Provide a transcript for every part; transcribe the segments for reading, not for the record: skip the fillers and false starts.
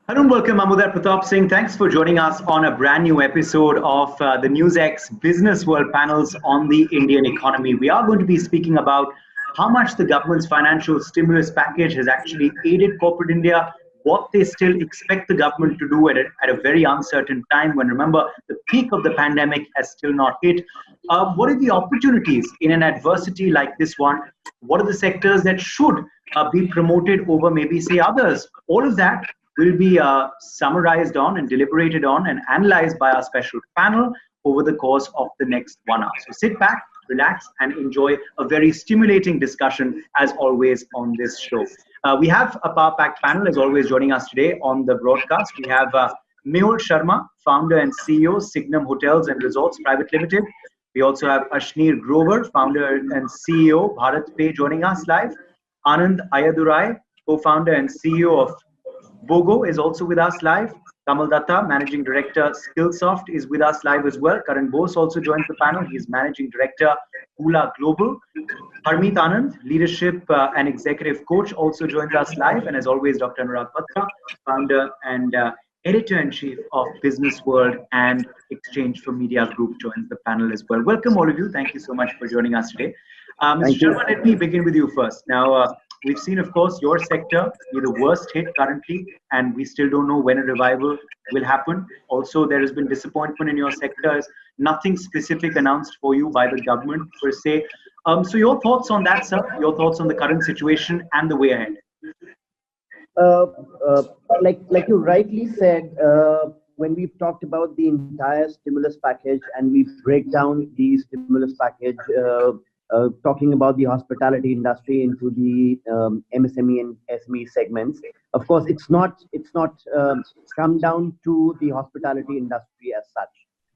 Hello and welcome. I'm Uday Pratap Singh. Thanks for joining us on a brand new episode of the NewsX Business World panels on the Indian economy. We are going to be speaking about how much the government's financial stimulus package has actually aided corporate India, what they still expect the government to do at a very uncertain time when, remember, the peak of the pandemic has still not hit. What are the opportunities in an adversity like this one? What are the sectors that should be promoted over maybe, say, others? All of that will be summarized on and deliberated on and analyzed by our special panel over the course of the next 1 hour. So sit back, relax, and enjoy a very stimulating discussion as always on this show. We have a power-packed panel as always joining us today on the broadcast. We have Mehul Sharma, founder and CEO, Signum Hotels and Resorts Private Limited. We also have Ashneer Grover, founder and CEO, Bharat Pay, joining us live. Anand Ayadurai, co-founder and CEO of Bogo is also with us live. Kamal Datta, Managing Director, Skillsoft, is with us live as well. Karan Bose also joins the panel. He's Managing Director, Hula Global. Harmeet Anand, Leadership and Executive Coach, also joins us live. And as always, Dr. Anurag Batra, Founder and Editor-in-Chief of Business World and Exchange for Media Group, joins the panel as well. Welcome, all of you. Thank you so much for joining us today. Mr. Sharma, let me begin with you first. Now, we've seen, of course, your sector be the worst hit currently, and we still don't know when a revival will happen. Also, there has been disappointment in your sectors. Nothing specific announced for you by the government per se. So your thoughts on that, sir? Your thoughts on the current situation and the way ahead? Uh, uh, like you rightly said, when we've talked about the entire stimulus package and we break down the stimulus package, talking about the hospitality industry into the MSME and SME segments. Of course, it's not come down to the hospitality industry as such.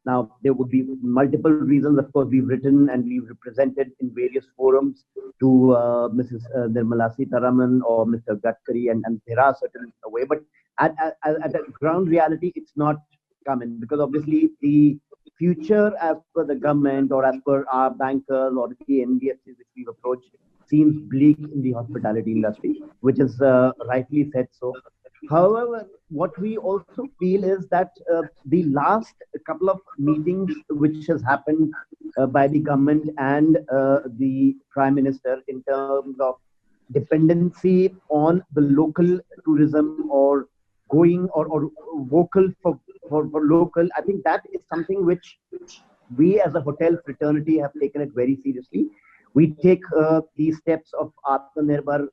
Now, there would be multiple reasons. Of course, we've written and we've represented in various forums to Mrs. Nirmala Sitharaman or Mr. Gadkari, and there are certain way. But at a ground reality, it's not coming because obviously the future as per the government or as per our bankers or the NBFCs which we've approached seems bleak in the hospitality industry, which is rightly said so. However, what we also feel is that the last couple of meetings which has happened by the government and the Prime Minister in terms of dependency on the local tourism or going or vocal for local, I think that is something which we as a hotel fraternity have taken it very seriously. We take these steps of Atmanirbhar,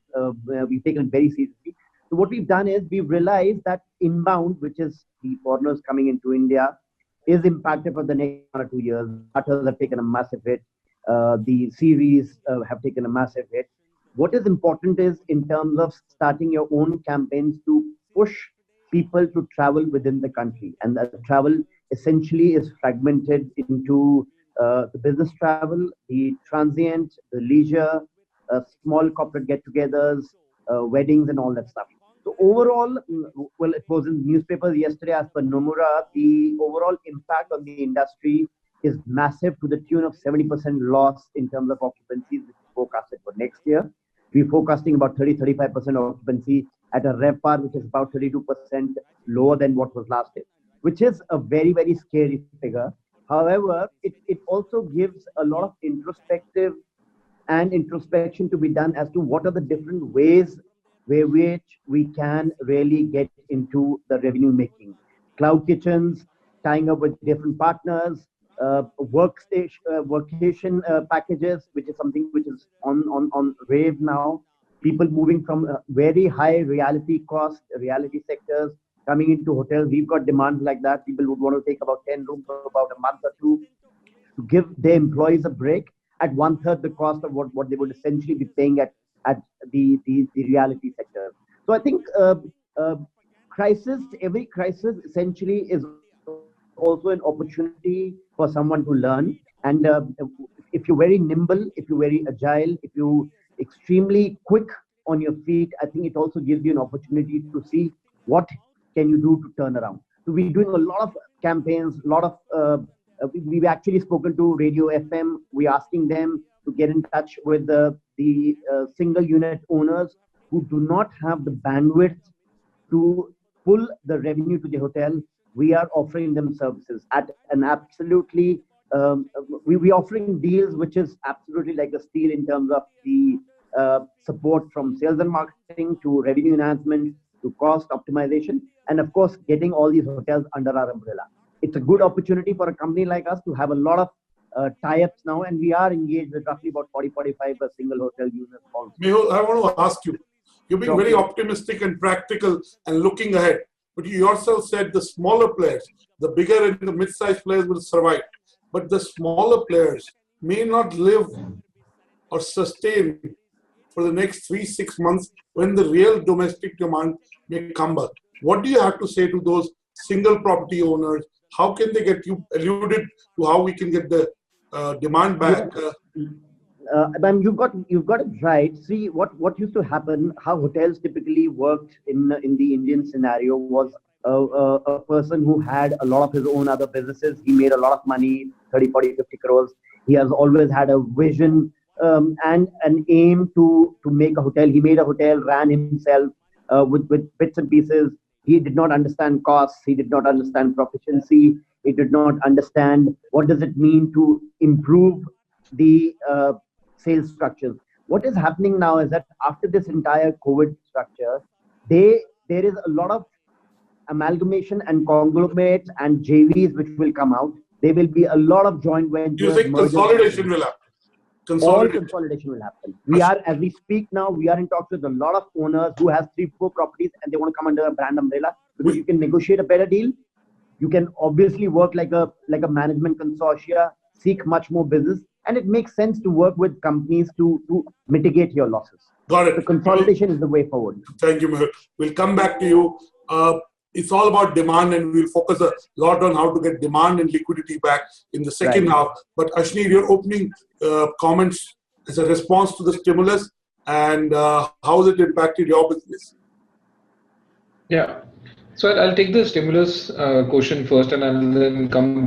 we've taken it very seriously. So what we've done is we've realized that inbound, which is the foreigners coming into India, is impacted for the next 1 or 2 years. Charters have taken a massive hit. The series have taken a massive hit. What is important is in terms of starting your own campaigns to push people to travel within the country. And that travel essentially is fragmented into the business travel, the transient, the leisure, small corporate get-togethers, weddings, and all that stuff. So overall, well, it was in newspapers yesterday as per Nomura, the overall impact on the industry is massive to the tune of 70% loss in terms of occupancies, which is forecasted for next year. We're forecasting about 30-35% occupancy at a RevPAR, which is about 32% lower than what was last year, which is a very, very scary figure. However, it also gives a lot of introspective and introspection to be done as to what are the different ways where which we can really get into the revenue making. Cloud kitchens, tying up with different partners, workstation, workation packages, which is something which is on rave now. People moving from very high reality cost, reality sectors coming into hotels. We've got demands like that. People would want to take about 10 rooms for about a month or two to give their employees a break at one third the cost of what they would essentially be paying at the reality sector. So I think every crisis essentially is also an opportunity for someone to learn. And if you're very nimble, if you're very agile, if you extremely quick on your feet, I think it also gives you an opportunity to see what can you do to turn around. So we're doing a lot of campaigns, a lot of we've actually spoken to Radio FM. We're asking them to get in touch with the single unit owners who do not have the bandwidth to pull the revenue to the hotel, we are offering them services at an absolutely, we offering deals which is absolutely like a steal in terms of the support from sales and marketing to revenue enhancement to cost optimization, and of course, getting all these hotels under our umbrella. It's a good opportunity for a company like us to have a lot of tie-ups now, and we are engaged with roughly about 40-45 single hotel units also. Mehul, I want to ask you, you're being very optimistic and practical and looking ahead, but you yourself said the smaller players, the bigger and the mid-sized players will survive, but the smaller players may not live or sustain for the next 3-6 months when the real domestic demand may come back. What do you have to say to those single property owners? How can they get, you alluded to how we can get the demand back? You've got it right. See, what used to happen, how hotels typically worked in the Indian scenario was a person who had a lot of his own other businesses. He made a lot of money, 30, 40, 50 crores. He has always had a vision and an aim to make a hotel. He made a hotel, ran himself with bits and pieces. He did not understand costs. He did not understand proficiency. He did not understand what does it mean to improve the sales structures. What is happening now is that after this entire COVID structure, there is a lot of amalgamation and conglomerates and JVs which will come out. There will be a lot of joint ventures. You think consolidation will happen? All consolidation will happen. We are, as we speak now, we are in talks with a lot of owners who has 3-4 properties and they want to come under a brand umbrella because you can negotiate a better deal. You can obviously work like a management consortia, seek much more business, and it makes sense to work with companies to mitigate your losses. Got it. The consolidation is the way forward. Thank you, Mehul. We'll come back to you. It's all about demand, and we'll focus a lot on how to get demand and liquidity back in the second half. But Ashneer, your opening comments as a response to the stimulus and how has it impacted your business? Yeah. So I'll take the stimulus question first, and I'll then come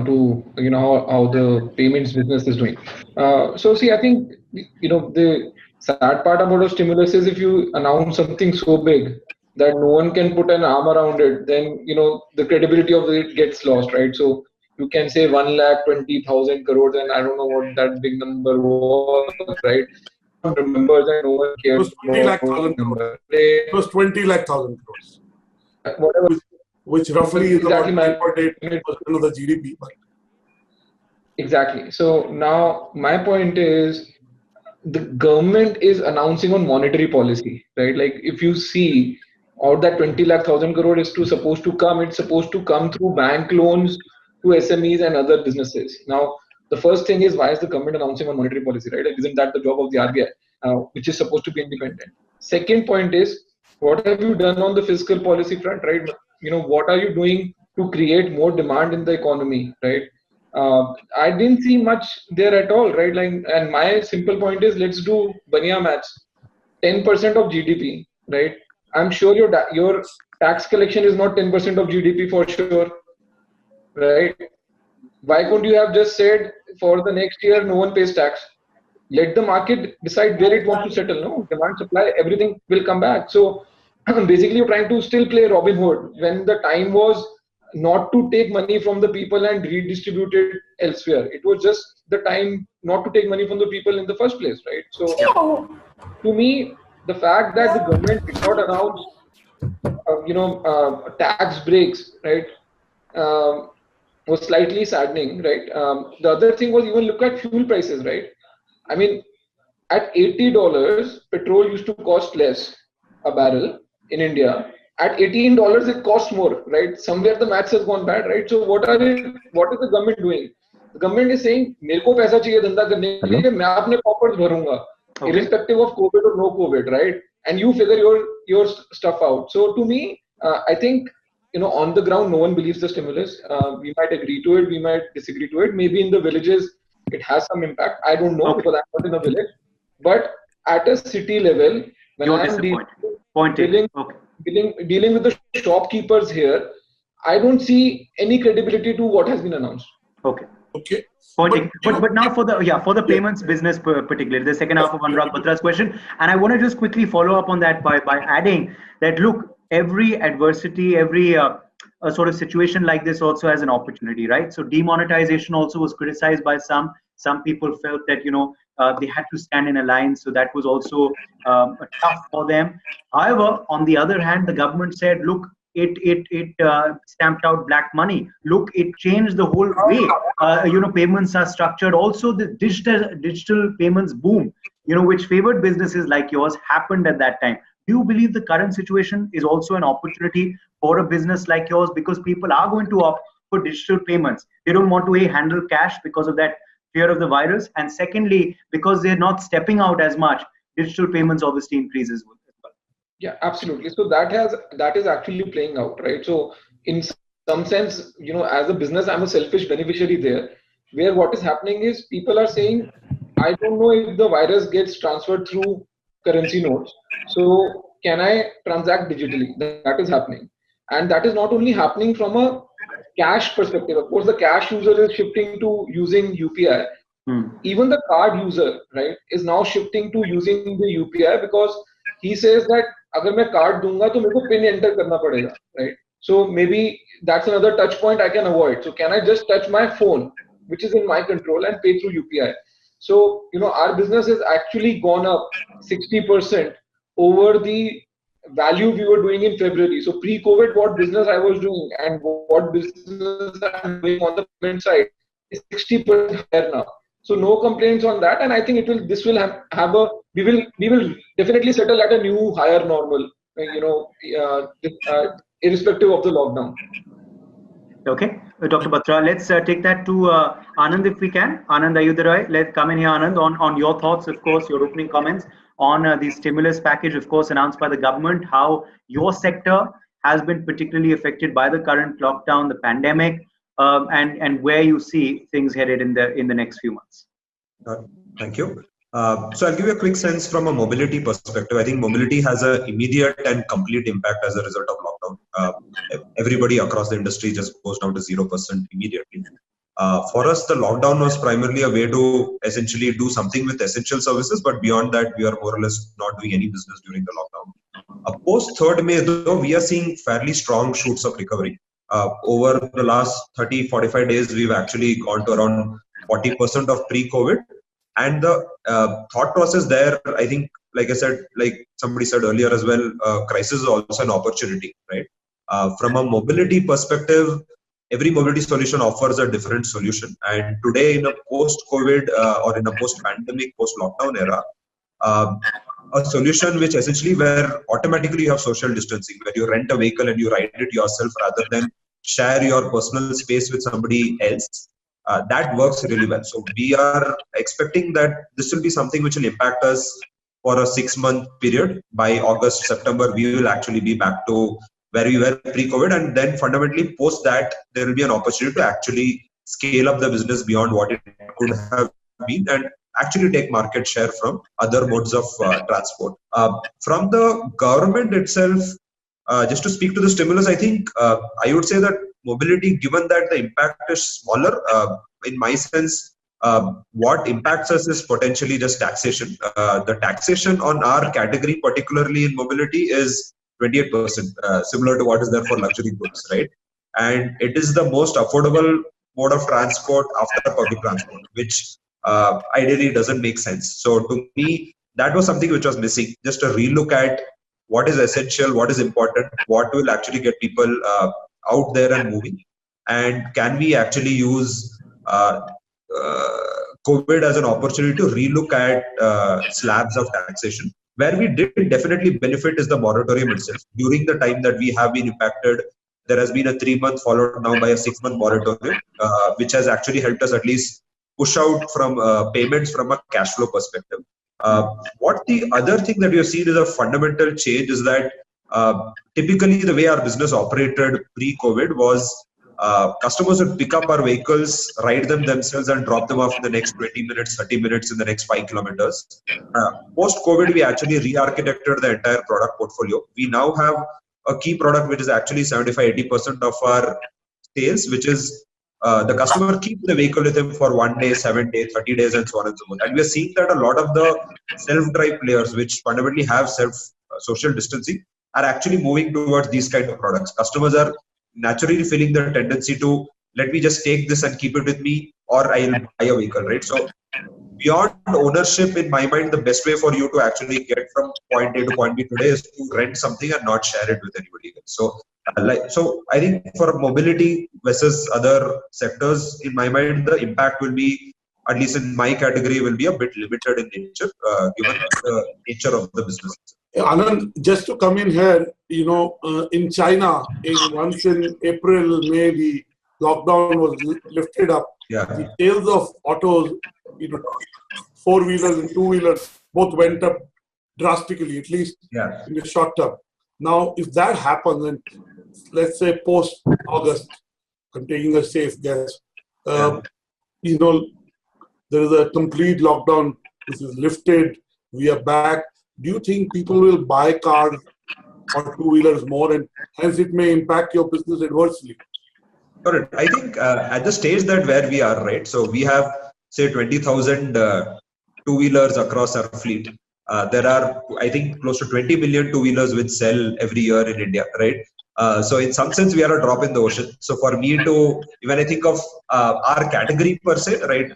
to how the payments business is doing. So see, I think the sad part about a stimulus is if you announce something so big that no one can put an arm around it, then the credibility of it gets lost, right? So you can say 1,20,000 crores, and I don't know what that big number was, right? I don't remember that no one cares. It was 20 lakh thousand crores. Whatever. Which roughly is exactly about 8% of the GDP. But. Exactly. So now my point is the government is announcing on monetary policy, right? Like if you see out that 20 lakh thousand crore is supposed to come, it's supposed to come through bank loans to SMEs and other businesses. Now, the first thing is, why is the government announcing on monetary policy, right? Like, isn't that the job of the RBI, which is supposed to be independent? Second point is, what have you done on the fiscal policy front, right? What are you doing to create more demand in the economy, right? I didn't see much there at all, right? Like, and my simple point is, let's do Bania maths. 10% of GDP, right? I'm sure your tax collection is not 10% of GDP for sure, right? Why couldn't you have just said for the next year no one pays tax? Let the market decide where it wants to settle. No, demand, supply, everything will come back. So basically, you're trying to still play Robin Hood when the time was not to take money from the people and redistribute it elsewhere. It was just the time not to take money from the people in the first place, right? So to me, the fact that the government did not announce, tax breaks, right, was slightly saddening, right? The other thing was, even look at fuel prices, right? I mean, at $80, petrol used to cost less a barrel in India. At $18, it costs more, right? Somewhere the maths has gone bad, right? So what is the government doing? The government is saying, "मेरे को पैसा चाहिए धंधा करने के लिए, मैं अपने coffers भरूंगा, irrespective of COVID or no COVID, right? And you figure your stuff out." So to me, I think on the ground, no one believes the stimulus. We might agree to it, we might disagree to it. Maybe in the villages, it has some impact. I don't know because I'm not in a village. But at a city level, when I'm dealing with the shopkeepers here, I don't see any credibility to what has been announced. Okay. But now for the payments business particularly, the second half of Anurag Batra's question, and I want to just quickly follow up on that by adding that, look, every adversity, every a sort of situation like this also has an opportunity, right? So demonetization also was criticized by some. Some people felt that they had to stand in a line, so that was also tough for them. However, on the other hand, the government said, look, it stamped out black money. Look, it changed the whole way payments are structured. Also, the digital payments boom, which favored businesses like yours, happened at that time. Do you believe the current situation is also an opportunity for a business like yours, because people are going to opt for digital payments? They don't want to handle cash because of that fear of the virus, and secondly, because they're not stepping out as much, digital payments obviously increases as well. Yeah, absolutely. So that is actually playing out, right? So in some sense, as a business, I'm a selfish beneficiary there, where what is happening is people are saying, I don't know if the virus gets transferred through currency notes. So can I transact digitally? That is happening. And that is not only happening from a cash perspective. Of course, the cash user is shifting to using UPI. Even the card user, right, is now shifting to using the UPI, because he says that अगर मैं card दूंगा तो मेरे को pin enter करना पड़ेगा, right? So maybe that's another touch point I can avoid. So can I just touch my phone, which is in my control, and pay through UPI? So our business has actually gone up 60% over the value we were doing in February. So pre-COVID, what business I was doing and what business I'm doing on the payment side is 60% higher now. So no complaints on that, and I think we will definitely settle at a new higher normal, irrespective of the lockdown. Okay, Dr. Batra, let's take that to Anand if we can. Anand Ayudarai, let's come in here, Anand, on your thoughts, of course, your opening comments on the stimulus package, of course, announced by the government, how your sector has been particularly affected by the current lockdown, the pandemic, and where you see things headed in the next few months. Thank you. So I'll give you a quick sense from a mobility perspective. I think mobility has an immediate and complete impact as a result of lockdown. Everybody across the industry just goes down to 0% immediately. For us, the lockdown was primarily a way to essentially do something with essential services, but beyond that, we are more or less not doing any business during the lockdown. Post 3rd May, though, we are seeing fairly strong shoots of recovery. Over the last 30-45 days, we've actually gone to around 40% of pre-COVID. And the thought process there, I think, like I said, like somebody said earlier as well, crisis is also an opportunity, right? From a mobility perspective, every mobility solution offers a different solution. And today, in a post-COVID or in a post-pandemic, post-lockdown era, a solution which essentially where automatically you have social distancing, where you rent a vehicle and you ride it yourself rather than share your personal space with somebody else. That works really well. So we are expecting that this will be something which will impact us for a 6-month period. By August, September, we will actually be back to where we were pre-COVID. And then fundamentally post that, there will be an opportunity to actually scale up the business beyond what it could have been and actually take market share from other modes of transport. From the government itself, just to speak to the stimulus, I think I would say that mobility, given that the impact is smaller, in my sense, what impacts us is potentially just taxation. The taxation on our category, particularly in mobility, is 28%, similar to what is there for luxury goods, right? And it is the most affordable mode of transport after public transport, which ideally doesn't make sense. So to me, that was something which was missing, just a relook at what is essential, what is important, what will actually get people out there and moving, and can we actually use COVID as an opportunity to relook at slabs of taxation. Where we did definitely benefit is the moratorium itself. During the time that we have been impacted, there has been a 3-month followed now by a 6-month moratorium, which has actually helped us at least push out from payments from a cash flow perspective. What the other thing that we have seen is a fundamental change is that typically the way our business operated pre-COVID was customers would pick up our vehicles, ride them themselves and drop them off in the next 20 minutes, 30 minutes in the next 5 kilometers. Post-COVID, we actually re-architected the entire product portfolio. We now have a key product which is actually 75-80% of our sales, which is the customer keeps the vehicle with him for 1 day, 7 days, 30 days, and so on and so forth. And we are seeing that a lot of the self-drive players, which fundamentally have social distancing, are actually moving towards these kind of products. Customers are naturally feeling the tendency to, let me just take this and keep it with me, or I'll buy a vehicle, right? So beyond ownership, in my mind, the best way for you to actually get from point A to point B today is to rent something and not share it with anybody else. So I think for mobility versus other sectors, in my mind, the impact will be, at least in my category, will be a bit limited in nature, given the nature of the business. Anand, just to come in here, in China, once in April, May, the lockdown was lifted up. Yeah. The sales of autos, four-wheelers and two-wheelers, both went up drastically, at least in the short term. Now, if that happens, and let's say post-August, I'm taking a safe guess, there is a complete lockdown. This is lifted. We are back. Do you think people will buy cars or two-wheelers more, and hence it may impact your business adversely? Correct. I think at the stage that where we are, right? So we have, say, 20,000 two-wheelers across our fleet. There are, I think, close to 20 million two-wheelers which sell every year in India, right? So in some sense, we are a drop in the ocean. So for me to, when I think of our category per se, right,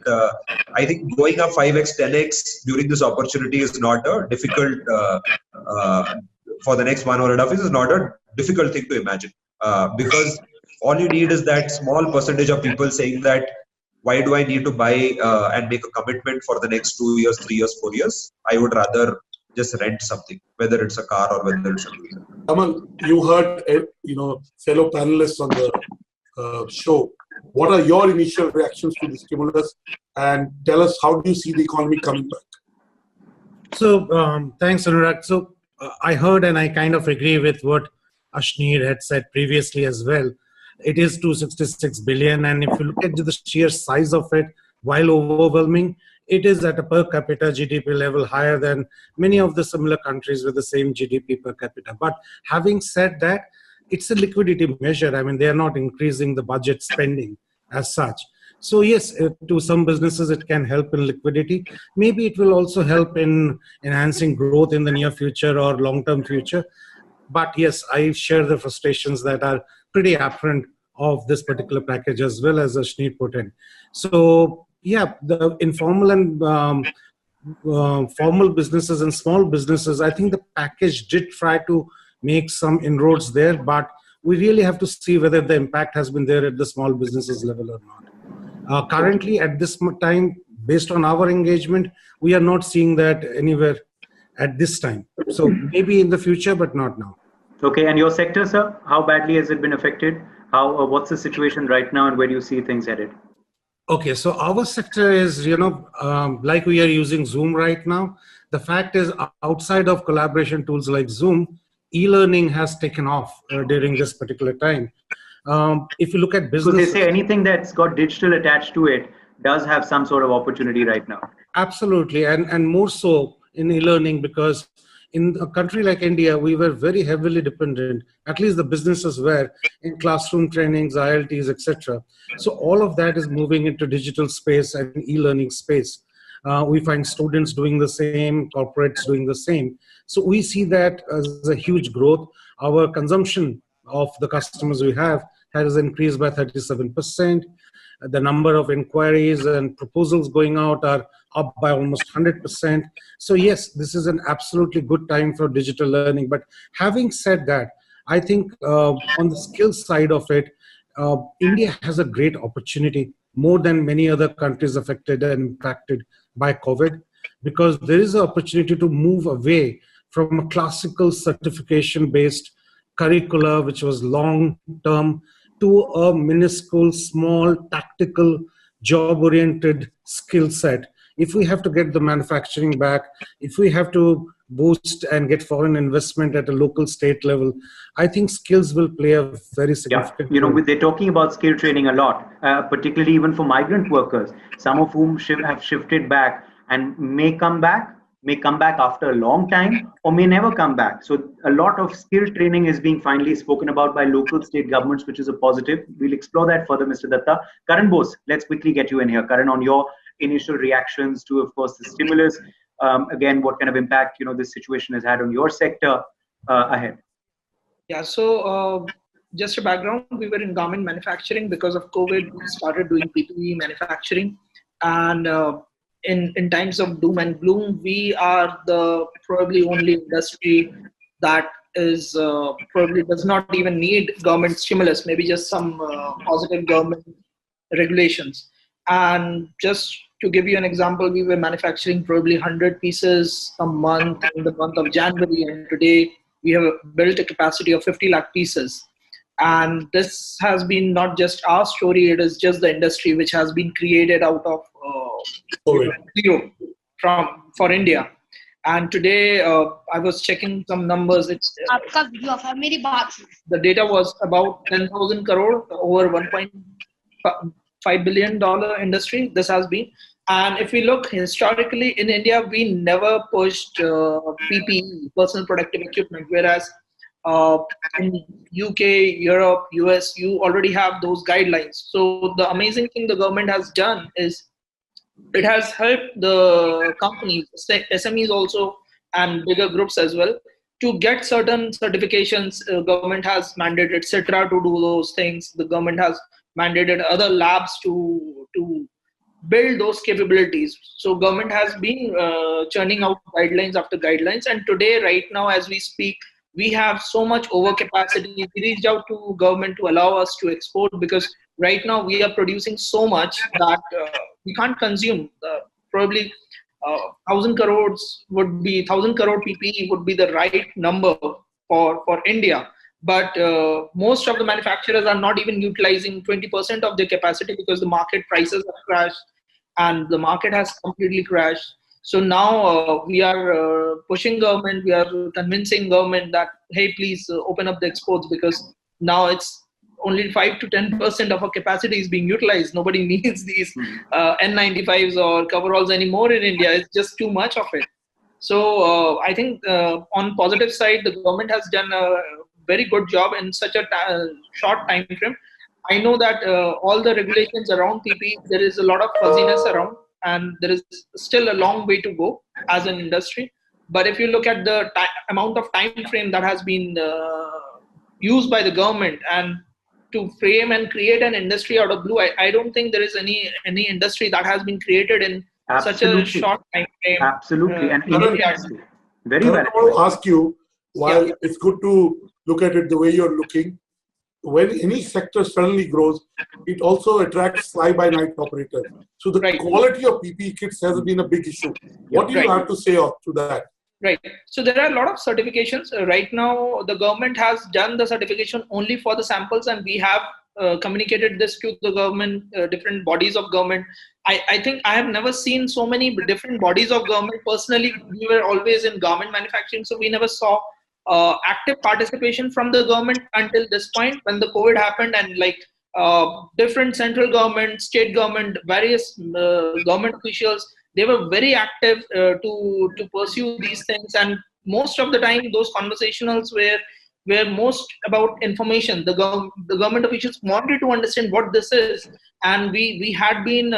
I think going up 5x, 10x during this opportunity is not a difficult, for the next 1.5 years is not a difficult thing to imagine. Because all you need is that small percentage of people saying that, why do I need to buy and make a commitment for the next 2 years, 3 years, 4 years? I would rather just rent something, whether it's a car or whether it's a vehicle. Aman, you heard fellow panelists on the show. What are your initial reactions to the stimulus? And tell us, how do you see the economy coming back? So thanks, Anurag. So I heard and I kind of agree with what Ashneer had said previously as well. It is 266 billion, and if you look at the sheer size of it, while overwhelming, it is at a per capita GDP level higher than many of the similar countries with the same GDP per capita. But having said that, it's a liquidity measure. I mean, they are not increasing the budget spending as such. So yes, to some businesses, it can help in liquidity. Maybe it will also help in enhancing growth in the near future or long-term future. But yes, I share the frustrations that are pretty apparent of this particular package, as well as Ashneer put in. So yeah, the informal and formal businesses and small businesses, I think the package did try to make some inroads there, but we really have to see whether the impact has been there at the small businesses level or not. Currently, at this time, based on our engagement, we are not seeing that anywhere at this time. So maybe in the future, but not now. Okay, and your sector, sir, how badly has it been affected? What's the situation right now, and where do you see things headed? Okay, so our sector is, like we are using Zoom right now. The fact is, outside of collaboration tools like Zoom, e-learning has taken off during this particular time. If you look at business, so they say anything that's got digital attached to it does have some sort of opportunity right now. Absolutely, and more so in e-learning, because in a country like India, we were very heavily dependent, at least the businesses were, in classroom trainings, ILTs, etc. So all of that is moving into digital space and e-learning space. We find students doing the same, corporates doing the same. So we see that as a huge growth. Our consumption of the customers we have has increased by 37%. The number of inquiries and proposals going out are up by almost 100%. So yes, this is an absolutely good time for digital learning. But having said that, I think on the skills side of it, India has a great opportunity, more than many other countries affected and impacted by COVID, because there is an opportunity to move away from a classical certification-based curricula, which was long-term, to a minuscule, small, tactical, job-oriented skill set. If we have to get the manufacturing back, if we have to boost and get foreign investment at a local state level, I think skills will play a very significant role. They're talking about skill training a lot, particularly even for migrant workers, some of whom have shifted back and may come back after a long time, or may never come back. So a lot of skill training is being finally spoken about by local state governments, which is a positive. We'll explore that further, Mr. Datta. Karan Bose, let's quickly get you in here. Karan, on your initial reactions to, of course, the stimulus, again, what kind of impact this situation has had on your sector ahead? Yeah, so just a background, we were in garment manufacturing. Because of COVID, we started doing PPE manufacturing. And in times of doom and gloom, we are the probably only industry that is probably does not even need government stimulus, maybe just some positive government regulations. And just to give you an example, we were manufacturing probably 100 pieces a month in the month of January, and today we have built a capacity of 50 lakh pieces. And this has been not just our story, it is just the industry which has been created out of zero for India. And today I was checking some numbers. The data was about 10,000 crore over 1.5 billion dollar industry. This has been. And if we look historically in India, we never pushed PPE, personal protective equipment, whereas in UK, Europe, US, you already have those guidelines. So the amazing thing the government has done is it has helped the companies, SMEs also, and bigger groups as well, to get certain certifications. Government has mandated CITRA to do those things. The government has mandated other labs to build those capabilities. So government has been churning out guidelines after guidelines. And today, right now, as we speak, we have so much overcapacity. We reached out to government to allow us to export, because right now we are producing so much that we can't consume. Probably 1,000 crore PPE would be the right number for India. But most of the manufacturers are not even utilizing 20% of their capacity, because the market prices have crashed and the market has completely crashed. So now we are pushing government, we are convincing government that, hey, please open up the exports, because now it's only 5 to 10% of our capacity is being utilized. Nobody needs these N95s or coveralls anymore in India. It's just too much of it. So I think on positive side, the government has done a very good job in such a short time frame. I know that all the regulations around PPE, there is a lot of fuzziness around, and there is still a long way to go as an industry. But if you look at the amount of time frame that has been used by the government and to frame and create an industry out of blue, I don't think there is any industry that has been created in such a short time frame. Absolutely. And very well. I want to ask you, while it's good to look at it the way you're looking, when any sector suddenly grows, it also attracts fly-by-night operators. So the quality of PPE kits has been a big issue. What do you have to say to that? Right. So there are a lot of certifications. Right now, the government has done the certification only for the samples, and we have communicated this to the government, different bodies of government. I think I have never seen so many different bodies of government. Personally, we were always in garment manufacturing, so we never saw active participation from the government until this point, when the COVID happened, and different central government, state government, various government officials, they were very active to pursue these things. And most of the time, those conversationals were most about information. The government officials wanted to understand what this is, and we had been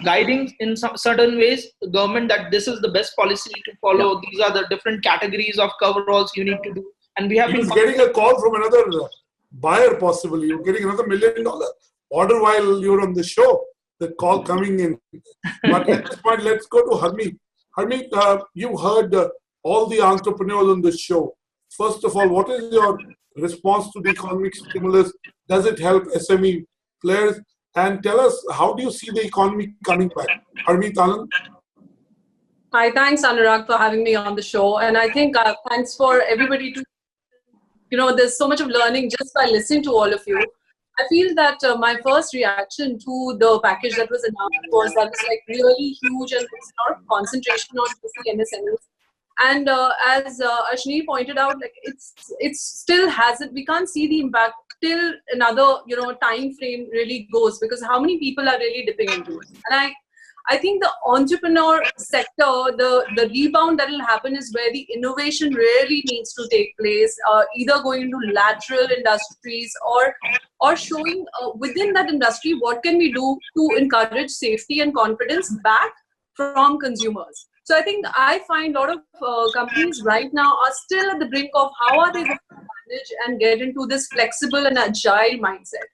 guiding in some certain ways the government that this is the best policy to follow. These are the different categories of coveralls you need to do, and we have been getting a call from another buyer. Possibly you're getting another $1 million order while you're on the show. The call coming in. But at this point, let's go to Harmeet. Harmeet, you heard all the entrepreneurs on the show. First of all, what is your response to the economic stimulus? Does it help SME players? And tell us, how do you see the economy coming back? Harmeet Anand. Hi, thanks Anurag for having me on the show. And I think thanks for everybody to, there's so much of learning just by listening to all of you. I feel that my first reaction to the package that was announced was that it's like really huge and there's a lot of concentration on the MSMEs. And as Ashni pointed out, like it still hasn't. We can't see the impact till another time frame really goes, because how many people are really dipping into it? And I think the entrepreneur sector, the rebound that will happen is where the innovation really needs to take place, either going into lateral industries or showing within that industry what can we do to encourage safety and confidence back from consumers. So I think I find a lot of companies right now are still at the brink of how are they going to manage and get into this flexible and agile mindset.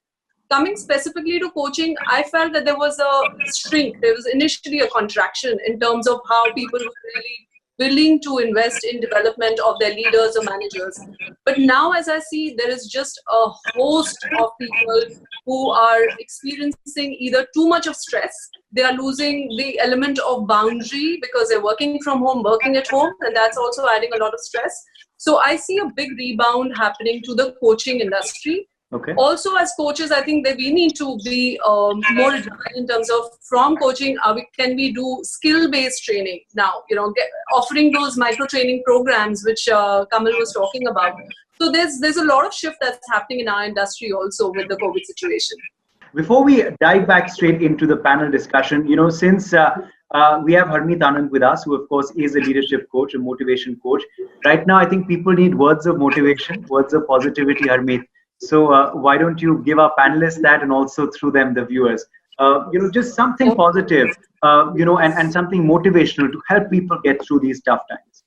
Coming specifically to coaching, I felt that there was a shrink. There was initially a contraction in terms of how people were really willing to invest in development of their leaders or managers. But now, as I see, there is just a host of people who are experiencing either too much of stress, they are losing the element of boundary because they're working from home, working at home, and that's also adding a lot of stress. So I see a big rebound happening to the coaching industry. Okay. Also, as coaches, I think that we need to be more agile in terms of from coaching. Can we do skill-based training now? Offering those micro training programs which Kamal was talking about. So there's a lot of shift that's happening in our industry also with the COVID situation. Before we dive back straight into the panel discussion, since we have Harmeet Anand with us, who of course is a leadership coach, a motivation coach. Right now, I think people need words of motivation, words of positivity, Harmeet. So why don't you give our panelists that, and also through them the viewers, just something positive, and something motivational to help people get through these tough times.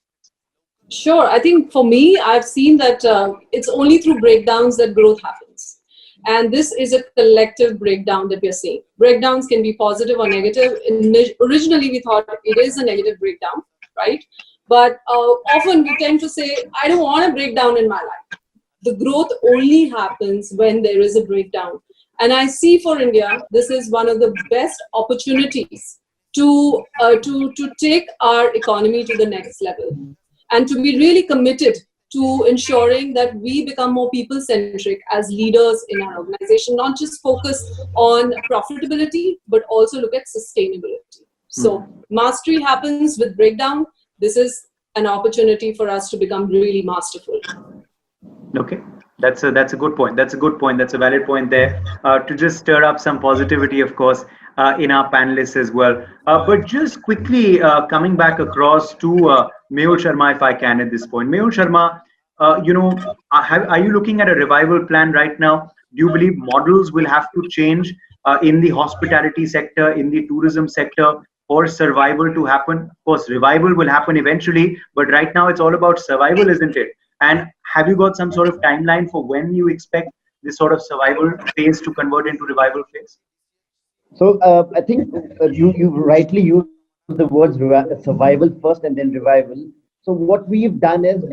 Sure. I think for me, I've seen that it's only through breakdowns that growth happens. And this is a collective breakdown that we're seeing. Breakdowns can be positive or negative. Originally, we thought it is a negative breakdown, right? But often we tend to say, I don't want a breakdown in my life. The growth only happens when there is a breakdown. And I see for India, this is one of the best opportunities to take our economy to the next level and to be really committed to ensuring that we become more people-centric as leaders in our organization, not just focus on profitability, but also look at sustainability. So mastery happens with breakdown. This is an opportunity for us to become really masterful. Okay, that's a good point. That's a good point. That's a valid point there, to just stir up some positivity, of course, in our panelists as well. But just quickly coming back across to Mehul Sharma, if I can, at this point. Mehul Sharma, are you looking at a revival plan right now? Do you believe models will have to change in the hospitality sector, in the tourism sector, for survival to happen? Of course, revival will happen eventually, but right now it's all about survival, isn't it? And have you got some sort of timeline for when you expect this sort of survival phase to convert into revival phase? So I think you rightly used the words survival first and then revival. So what we've done is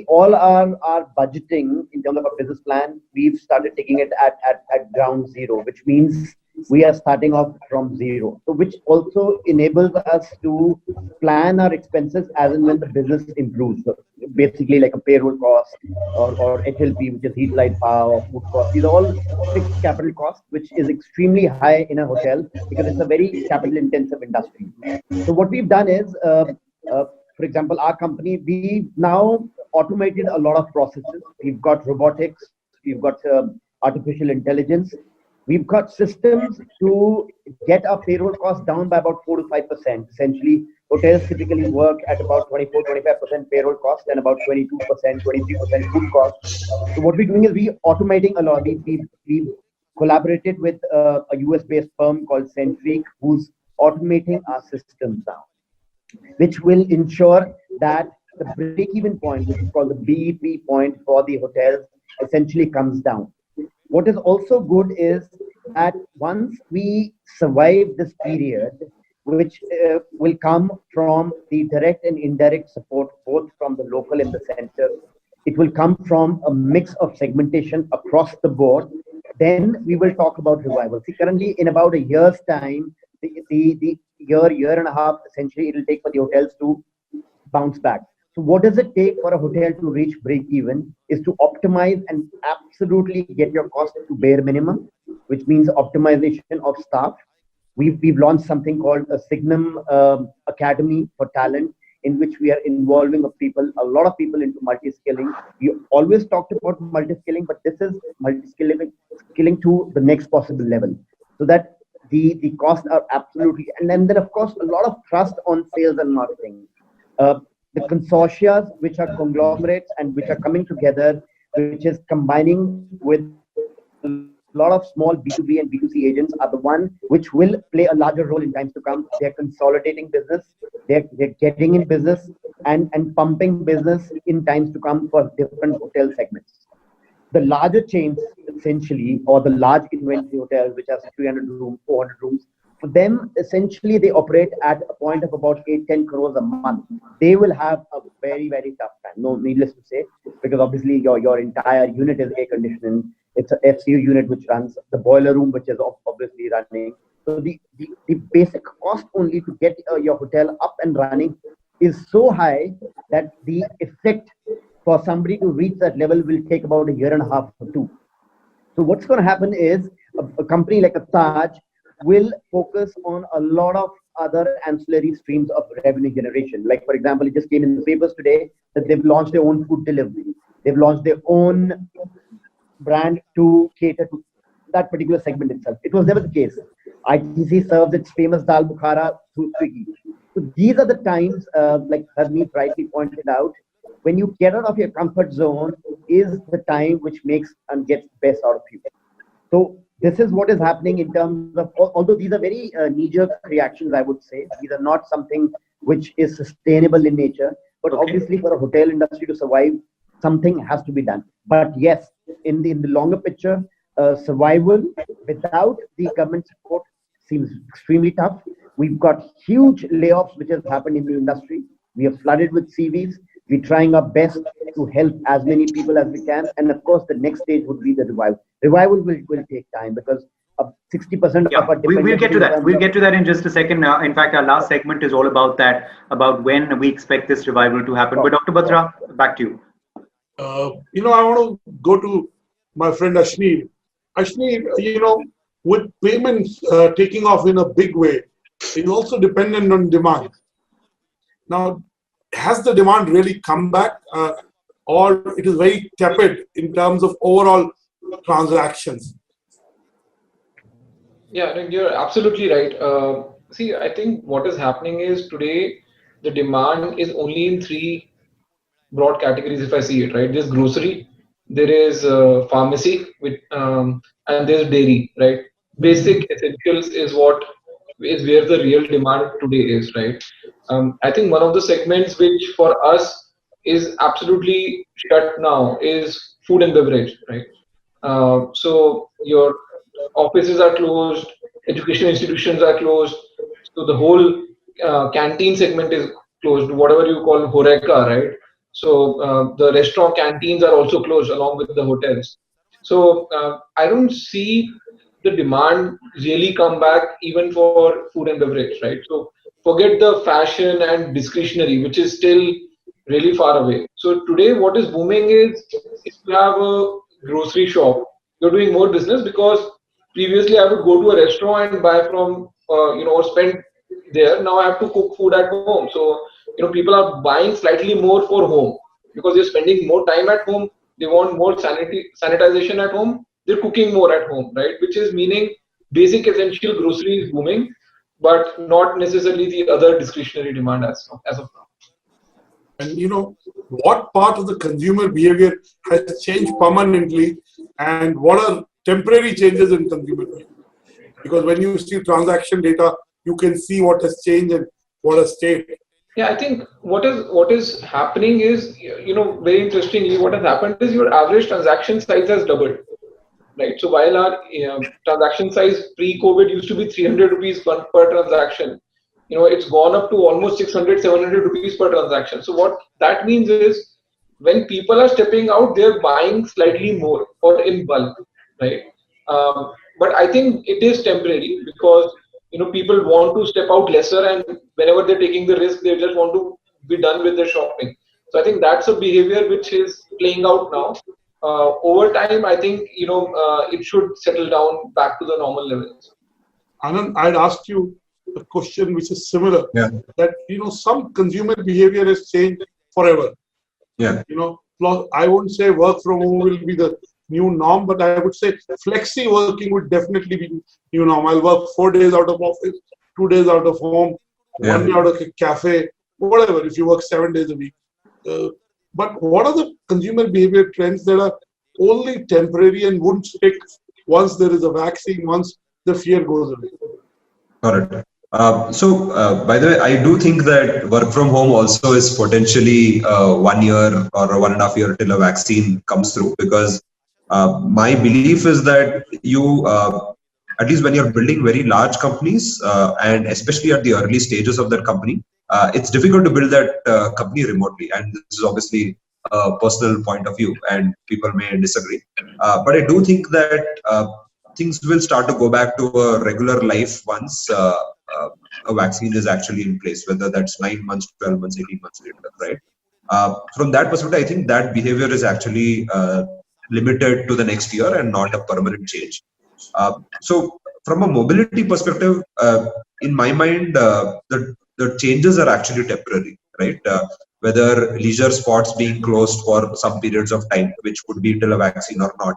all our budgeting in terms of our business plan, we've started taking it at ground zero, which means we are starting off from zero. So which also enables us to plan our expenses as and when the business improves. So basically like a payroll cost or HLP, which is heat, light, power, food cost. These are all fixed capital costs, which is extremely high in a hotel because it's a very capital intensive industry. So what we've done is, for example, our company, we now automated a lot of processes. We've got robotics, we've got artificial intelligence. We've got systems to get our payroll costs down by about 4 to 5%. Essentially, hotels typically work at about 24-25% payroll cost and about 22%, 23% food cost. So what we're doing is we're automating a lot. We've collaborated with a US-based firm called Centric, who's automating our systems now, which will ensure that the break-even point, which is called the BEP point for the hotels, essentially comes down. What is also good is that once we survive this period, which will come from the direct and indirect support, both from the local and the center, it will come from a mix of segmentation across the board, then we will talk about revival. See, currently in about a year's time, the year and a half, essentially, it will take for the hotels to bounce back. So what does it take for a hotel to reach break even is to optimize and absolutely get your cost to bare minimum, which means optimization of staff. We've launched something called a Signum Academy for talent, in which we are involving a lot of people into multi-skilling. We always talked about multi-skilling, but this is multi-skilling to the next possible level, so that the costs are absolutely, and then of course a lot of trust on sales and marketing. The consortia, which are conglomerates and which are coming together, which is combining with lot of small B2B and B2C agents are the one which will play a larger role in times to come. They're consolidating business, they're getting in business and pumping business in times to come for different hotel segments. The larger chains, essentially, or the large inventory hotels, which are 300 rooms, 400 rooms, for them, essentially, they operate at a point of about 8-10 crores a month. They will have a very, very tough time. No, needless to say, because obviously your entire unit is air conditioning. It's a FCU unit which runs the boiler room, which is obviously running. So the basic cost only to get your hotel up and running is so high that the effect for somebody to reach that level will take about 1.5 years or 2. So what's going to happen is a company like a Taj will focus on a lot of other ancillary streams of revenue generation. Like, for example, it just came in the papers today that they've launched their own food delivery. They've launched their own brand to cater to that particular segment itself. It was never the case. ITC serves its famous dal bukhara through Swiggy. So these are the times, like Harmeet rightly pointed out, when you get out of your comfort zone is the time which makes and gets best out of you. So this is what is happening in terms of, although these are very knee-jerk reactions, I would say. These are not something which is sustainable in nature. But obviously for a hotel industry to survive, something has to be done. But yes, in the longer picture, survival without the government support seems extremely tough. We've got huge layoffs which has happened in the industry. We are flooded with CVs. We're trying our best to help as many people as we can. And of course, the next stage would be the revival. Revival will take time because 60% of our we'll get to that. We'll get to that in just a second. In fact, our last segment is all about that, about when we expect this revival to happen. But Dr. Batra, back to you. I want to go to my friend Ashneer. Ashneer, with payments taking off in a big way, it's also dependent on demand. Now, has the demand really come back, or it is very tepid in terms of overall transactions? Yeah, you're absolutely right. See, I think what is happening is today the demand is only in 3 broad categories. If I see it right, there's grocery, there is pharmacy, and there's dairy. Right, basic essentials is where the real demand today is. Right. I think one of the segments which for us is absolutely shut now is food and beverage. Right. So your offices are closed, education institutions are closed, so the whole canteen segment is closed, whatever you call Horeca, right? So the restaurant canteens are also closed along with the hotels. So I don't see the demand really come back even for food and beverage, right? So forget the fashion and discretionary, which is still really far away. So today what is booming is if you have a grocery shop, you're doing more business because previously I would go to a restaurant and buy from, or spend there. Now I have to cook food at home. So, people are buying slightly more for home because they're spending more time at home. They want more sanitization at home. They're cooking more at home, right? Which is meaning basic essential grocery is booming, but not necessarily the other discretionary demand as of now. And what part of the consumer behavior has changed permanently, and what are temporary changes in consumer behavior? Because when you see transaction data, you can see what has changed and what has stayed. Yeah, I think what is happening is, very interestingly, what has happened is your average transaction size has doubled, right? So while our transaction size pre-COVID used to be 300 rupees per transaction, it's gone up to almost 600, 700 rupees per transaction. So what that means is when people are stepping out, they're buying slightly more or in bulk, right? But I think it is temporary because people want to step out lesser, and whenever they're taking the risk, they just want to be done with their shopping. So I think that's a behavior which is playing out now. Over time, I think it should settle down back to the normal levels. Anand, I'd ask you a question which is similar. Yeah. That some consumer behavior has changed forever. Yeah. I wouldn't say work from home will be the new norm, but I would say flexi working would definitely be new norm. I'll work 4 days out of office, 2 days out of home, 1 day out of a cafe, whatever, if you work 7 days a week. But what are the consumer behavior trends that are only temporary and wouldn't stick once there is a vaccine, once the fear goes away. Correct. By the way, I do think that work from home also is potentially 1 year or 1.5 years till a vaccine comes through, because my belief is that you, at least when you're building very large companies, and especially at the early stages of that company, it's difficult to build that company remotely. And this is obviously a personal point of view, and people may disagree. But I do think that things will start to go back to a regular life once a vaccine is actually in place, whether that's 9 months, 12 months, 18 months later, right? From that perspective, I think that behavior is actually limited to the next year and not a permanent change. So from a mobility perspective, in my mind, the changes are actually temporary, right? Whether leisure spots being closed for some periods of time, which could be till a vaccine or not.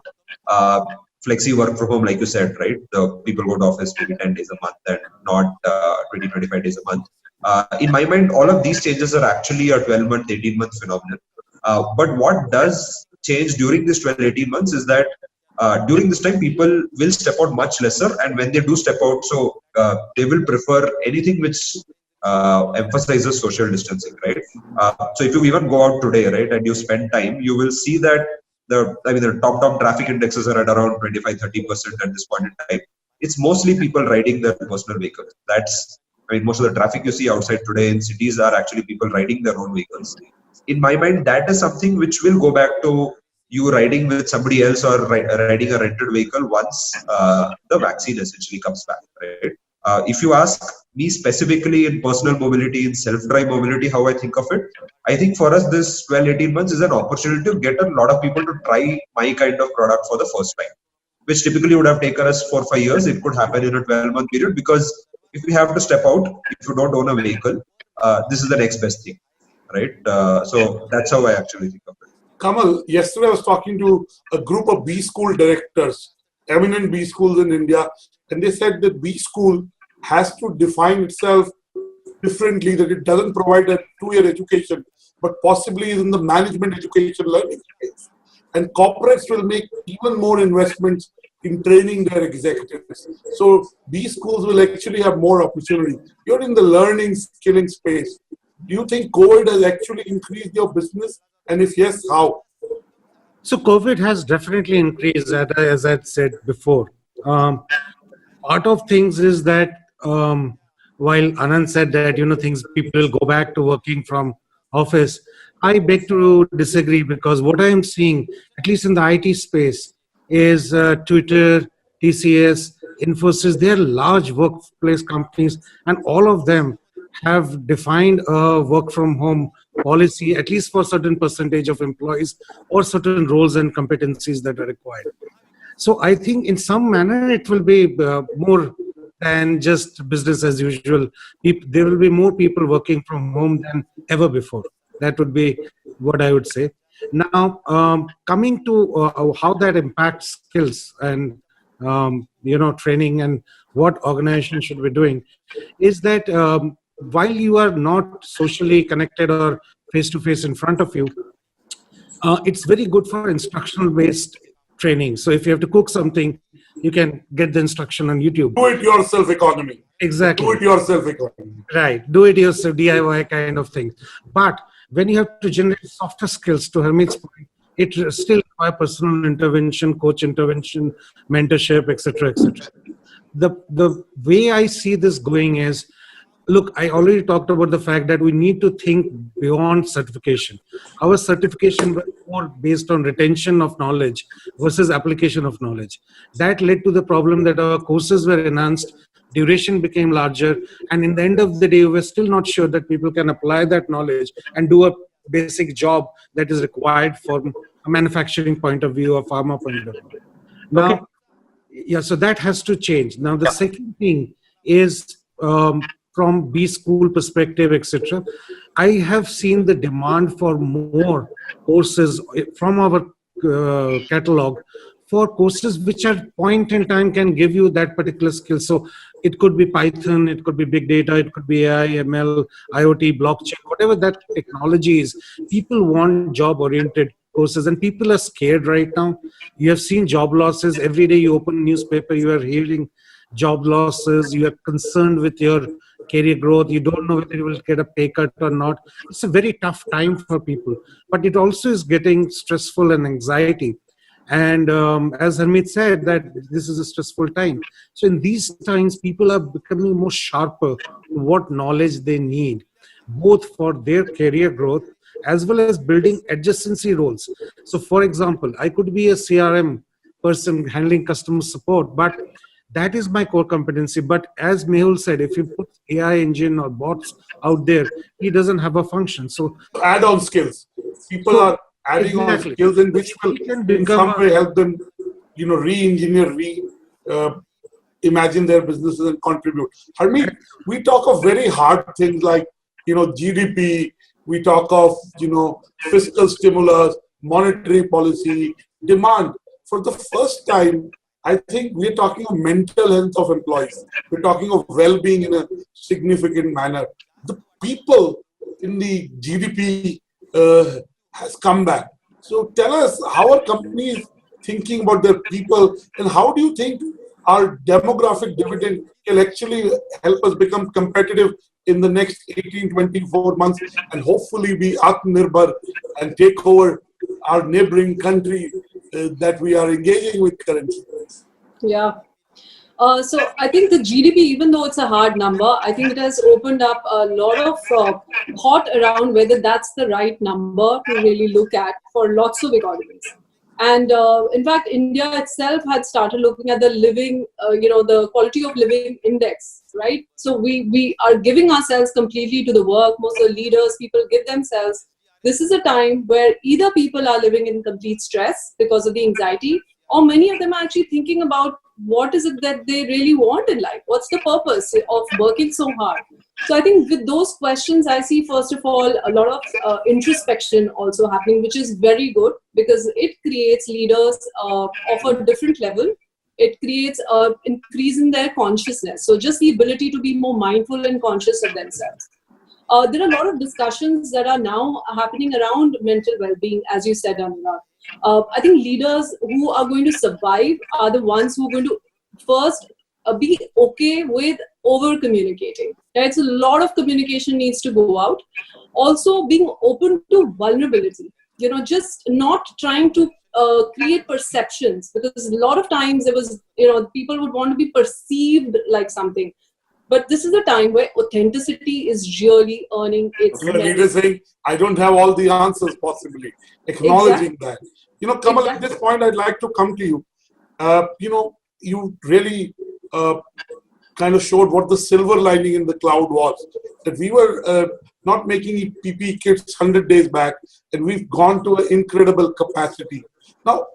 Flexi work from home, like you said, right? The people go to office maybe 10 days a month and not 20, 25 days a month. In my mind, all of these changes are actually a 12-month, 18-month phenomenon. But what does change during this 12, 18 months is that during this time, people will step out much lesser. And when they do step out, so they will prefer anything which emphasizes social distancing, right? So if you even go out today, right, and you spend time, you will see that the top traffic indexes are at around 25-30% at this point in time. It's mostly people riding their personal vehicles. Most of the traffic you see outside today in cities are actually people riding their own vehicles. In my mind, that is something which will go back to you riding with somebody else or riding a rented vehicle once the vaccine essentially comes back, right? If you ask me specifically in personal mobility, in self-drive mobility, how I think of it, I think for us this 12-18 months is an opportunity to get a lot of people to try my kind of product for the first time, which typically would have taken us 4-5 years. It could happen in a 12-month period, because if we have to step out, if you don't own a vehicle, this is the next best thing, right? So that's how I actually think of it. Kamal, yesterday I was talking to a group of B school directors, eminent B schools in India, and they said that B school has to define itself differently, that it doesn't provide a 2-year education, but possibly is in the management education learning space. And corporates will make even more investments in training their executives. So B schools will actually have more opportunity. You're in the learning, skilling space. Do you think COVID has actually increased your business? And if yes, how? So COVID has definitely increased, as I said before. Part of things is that while Anand said that people will go back to working from office, I beg to disagree, because what I am seeing, at least in the IT space, is Twitter, TCS, Infosys. They are large workplace companies, and all of them have defined a work from home policy, at least for certain percentage of employees or certain roles and competencies that are required. So I think in some manner it will be more than just business as usual. There will be more people working from home than ever before. That would be what I would say. Now, coming to how that impacts skills and training and what organizations should be doing, is that while you are not socially connected or face-to-face in front of you, it's very good for instructional-based training. So if you have to cook something, you can get the instruction on YouTube. Do it yourself economy. Exactly. Do it yourself economy. Right. Do it yourself, DIY kind of thing. But when you have to generate softer skills, to Harmeet's point, it still requires personal intervention, coach intervention, mentorship, etc., etc. The way I see this going is, look, I already talked about the fact that we need to think beyond certification. Our certification was more based on retention of knowledge versus application of knowledge. That led to the problem that our courses were enhanced, duration became larger, and in the end of the day, we're still not sure that people can apply that knowledge and do a basic job that is required from a manufacturing point of view or pharma point of view. Now, yeah, so that has to change. Now, the second thing is, from B school perspective, etc., I have seen the demand for more courses from our catalog, for courses which at point in time can give you that particular skill. So it could be Python, it could be big data, it could be AI, ML, IoT, blockchain, whatever that technology is. People want job-oriented courses, and people are scared right now. You have seen job losses. Every day you open newspaper, you are hearing job losses. You are concerned with your career growth. You don't know whether you will get a pay cut or not. It's a very tough time for people, but it also is getting stressful and anxiety. And as Harmeet said, that this is a stressful time. So in these times, people are becoming more sharper in what knowledge they need, both for their career growth as well as building adjacency roles. So for example, I could be a CRM person handling customer support, but that is my core competency. But as Mehul said, if you put AI engine or bots out there, he doesn't have a function. So add-on skills. People are adding on skills in which will in some way help them, re-engineer, imagine their businesses and contribute. Harmeet, we talk of very hard things like, GDP, we talk of, fiscal stimulus, monetary policy, demand. For the first time, I think we're talking of mental health of employees. We're talking of well-being in a significant manner. The people in the GDP has come back. So tell us, how are companies thinking about their people, and how do you think our demographic dividend can actually help us become competitive in the next 18-24 months and hopefully be Atmanirbhar and take over our neighboring country that we are engaging with currently? Yeah. So I think the GDP, even though it's a hard number, I think it has opened up a lot of thought around whether that's the right number to really look at for lots of economies. And in fact, India itself had started looking at the living, the quality of living index, right? So we are giving ourselves completely to the work. Most of the leaders, people give themselves. This is a time where either people are living in complete stress because of the anxiety, or many of them are actually thinking about what is it that they really want in life? What's the purpose of working so hard? So I think with those questions, I see, first of all, a lot of introspection also happening, which is very good because it creates leaders of a different level. It creates an increase in their consciousness. So just the ability to be more mindful and conscious of themselves. There are a lot of discussions that are now happening around mental well-being, as you said, Anurag. I think leaders who are going to survive are the ones who are going to first be okay with over communicating. Right? So a lot of communication needs to go out. Also being open to vulnerability, just not trying to create perceptions, because a lot of times it was, people would want to be perceived like something. But this is a time where authenticity is really earning its leader saying, I don't have all the answers possibly. Acknowledging that. Kamal, at this point, I'd like to come to you. You really kind of showed what the silver lining in the cloud was. That we were not making PPE kits 100 days back, and we've gone to an incredible capacity. Now,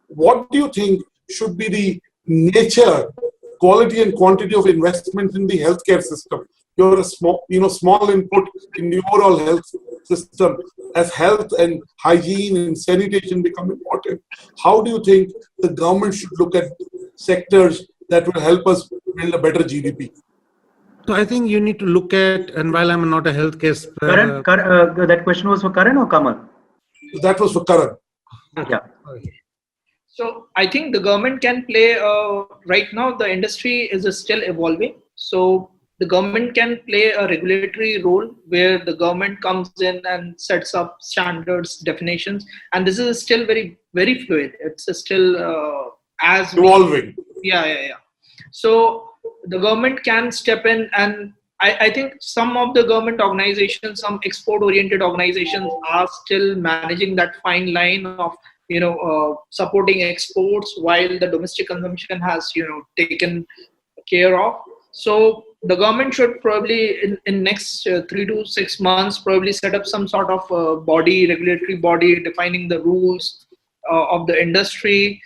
what do you think should be the nature, quality and quantity of investment in the healthcare system? You're a small input in the overall health system. As health and hygiene and sanitation become important, how do you think the government should look at sectors that will help us build a better GDP? So I think you need to look at, and while I'm not a healthcare... Karan, that question was for Karan or Kamal? That was for Karan. Yeah. So I think the government can play, right now the industry is still evolving. So the government can play a regulatory role where the government comes in and sets up standards, definitions. And this is still very, very fluid. It's still as evolving. Yeah. So the government can step in, and I think some of the government organizations, some export-oriented organizations are still managing that fine line of supporting exports while the domestic consumption has taken care of. So the government should probably in next 3 to 6 months probably set up some sort of regulatory body defining the rules of the industry.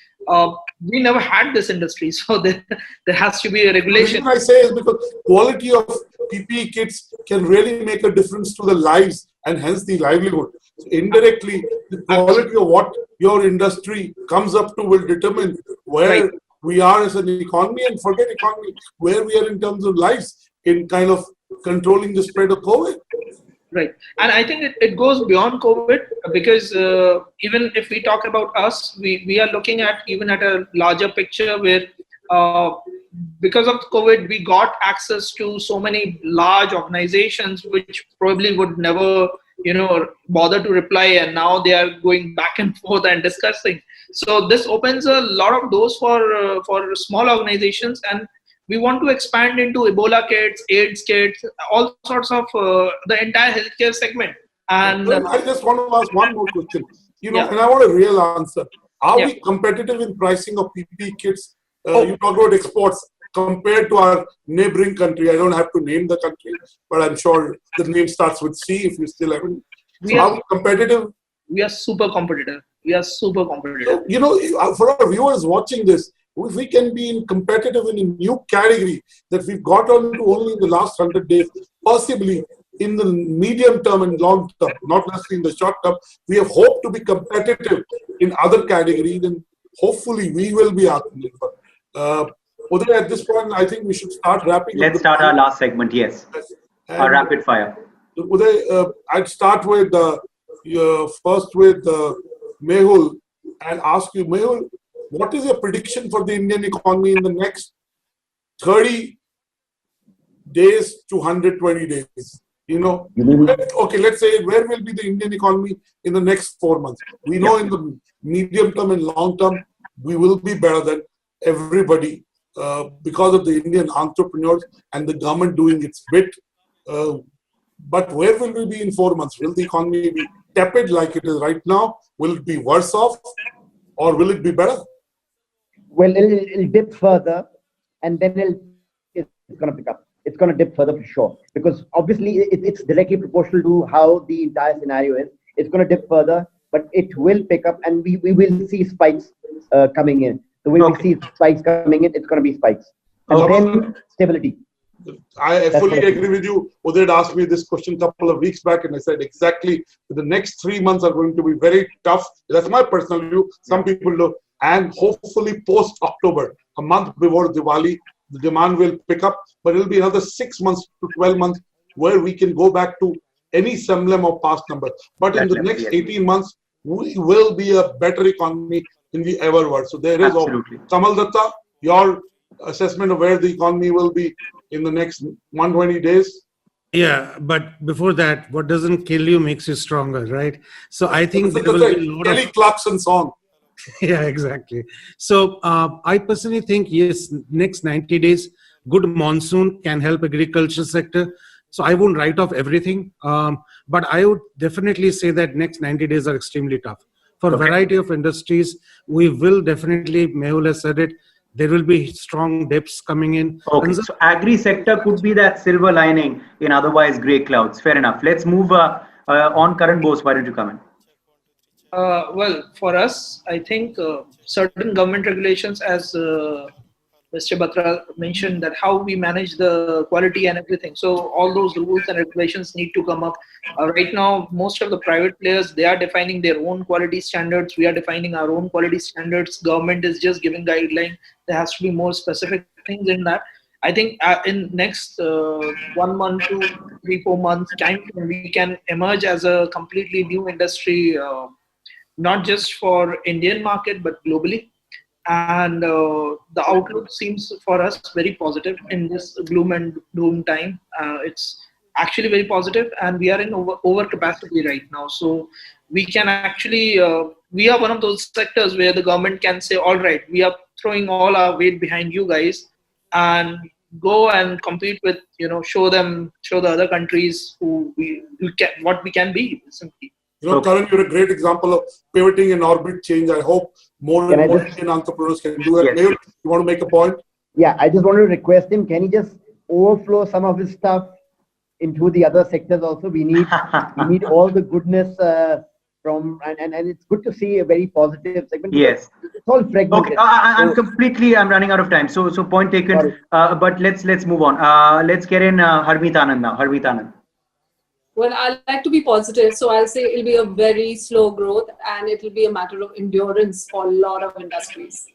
We never had this industry, so there has to be a regulation. The reason I say is because quality of PPE kits can really make a difference to the lives and hence the livelihood. So indirectly, the quality of what your industry comes up to will determine where we are as an economy, and forget economy, where we are in terms of lives in kind of controlling the spread of COVID. Right. And I think it goes beyond COVID because even if we talk about us, we are looking at even at a larger picture where because of COVID, we got access to so many large organizations which probably would never, bother to reply. And now they are going back and forth and discussing. So this opens a lot of doors for small organizations, and we want to expand into Ebola kits, AIDS kits, all sorts of the entire healthcare segment. And I just want to ask one more question. Yeah. And I want a real answer. Are Yeah. we competitive in pricing of PPE kits? You talk about exports compared to our neighboring country. I don't have to name the country, but I'm sure the name starts with C if you still haven't. So are we competitive? We are super competitive. So, for our viewers watching this, if we can be competitive in a new category that we've got onto only in the last 100 days, possibly in the medium term and long term, not necessarily in the short term, we have hoped to be competitive in other categories, and hopefully we will be Atmanirbhar. Uday, at this point, I think we should start wrapping up. Let's start our last segment, yes. Our rapid fire. Uday, I'd start with first with Mehul and ask you, Mehul, what is your prediction for the Indian economy in the next 30 days to 120 days? Okay, let's say where will be the Indian economy in the next 4 months? We know in the medium term and long term, we will be better than everybody because of the Indian entrepreneurs and the government doing its bit. But where will we be in 4 months? Will the economy be tepid like it is right now? Will it be worse off, or will it be better? Well, it'll dip further, and then it's going to pick up. It's going to dip further for sure, because obviously it's directly proportional to how the entire scenario is. It's going to dip further, but it will pick up, and we will see spikes coming in. The way we see spikes coming in, it's going to be spikes. And then stability. I fully agree with you. Uday asked me this question a couple of weeks back, and I said exactly the next 3 months are going to be very tough. That's my personal view. Some people do. And hopefully post-October, a month before Diwali, the demand will pick up. But it will be another 6 months to 12 months where we can go back to any semblance of past numbers. But in the next 18 months, we will be a better economy in the ever world. So there is hope. Kamal Datta, your assessment of where the economy will be in the next 120 days? Yeah, but before that, what doesn't kill you makes you stronger, right? So I think there will be a lot Kelly Clarkson song. Yeah, exactly. So I personally think, yes, next 90 days, good monsoon can help agriculture sector. So I won't write off everything, but I would definitely say that next 90 days are extremely tough. For a variety of industries, we will definitely, Mehul has said it, there will be strong dips coming in. Okay, so agri sector could be that silver lining in otherwise grey clouds. Fair enough. Let's move on. Karan Bose, why don't you come in? Well, for us, I think certain government regulations, as Mr. Batra mentioned, that how we manage the quality and everything. So all those rules and regulations need to come up. Right now, most of the private players, they are defining their own quality standards. We are defining our own quality standards. Government is just giving guidelines. There has to be more specific things in that. I think in next 1 month to 3-4 months time, we can emerge as a completely new industry, not just for Indian market, but globally. And the outlook seems for us very positive in this gloom and doom time. It's actually very positive, and we are in over capacity right now. So we can actually, we are one of those sectors where the government can say, all right, we are throwing all our weight behind you guys, and go and compete with, show the other countries what we can be, simply. Karan, you're a great example of pivoting and orbit change. I hope more and more Indian entrepreneurs can do that. Yes. You want to make a point? Yeah, I just want to request him, can he just overflow some of his stuff into the other sectors also? We need all the goodness from, and it's good to see a very positive segment. Yes. It's all fragmented. Okay, I'm running out of time. So point taken, but let's move on. Let's get in Harmeet Anand now. Harmeet Anand. Well, I like to be positive, so I'll say it'll be a very slow growth, and it'll be a matter of endurance for a lot of industries.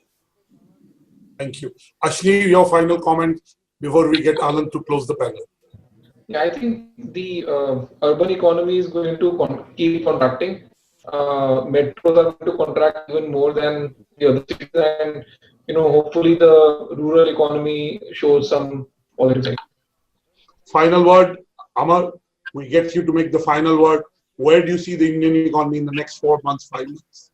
Thank you. Ashni, your final comment before we get Alan to close the panel. Yeah, I think the urban economy is going to keep contracting. Metros are going to contract even more than the other cities, and hopefully the rural economy shows some positive signs. Final word, Amar. We get you to make the final word. Where do you see the Indian economy in the next 4 months, 5 months?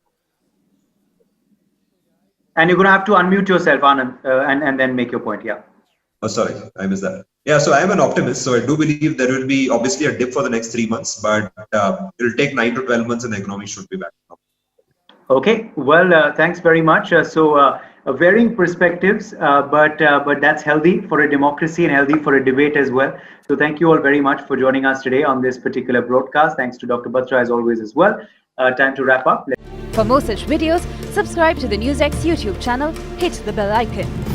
And you're going to have to unmute yourself, Anand, and then make your point. Yeah. Oh, sorry, I missed that. Yeah, so I am an optimist. So I do believe there will be obviously a dip for the next 3 months, but it will take 9 to 12 months and the economy should be back. Okay, well, thanks very much. Varying perspectives, but that's healthy for a democracy and healthy for a debate as well. So thank you all very much for joining us today on this particular broadcast. Thanks to Dr. Batra as always as well. Time to wrap up. For more such videos, subscribe to the NewsX YouTube channel, hit the bell icon.